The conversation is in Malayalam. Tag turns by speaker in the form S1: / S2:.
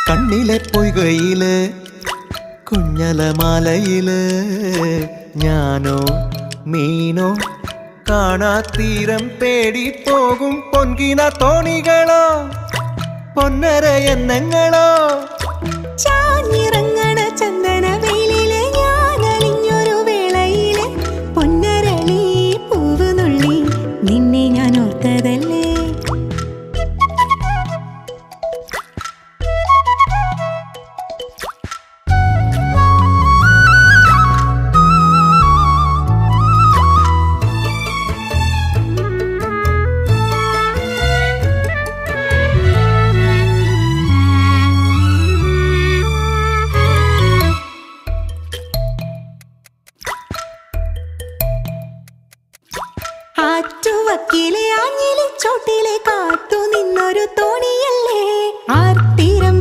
S1: കണ്ണിലെ പൊയ്കയില് കുഞ്ഞലമാലയില് ഞാനോ മീനോ കാണാത്തീരം തേടി പോകും പൊൻകിന തോണികളോ പൊന്നര എന്നെങ്ങളോ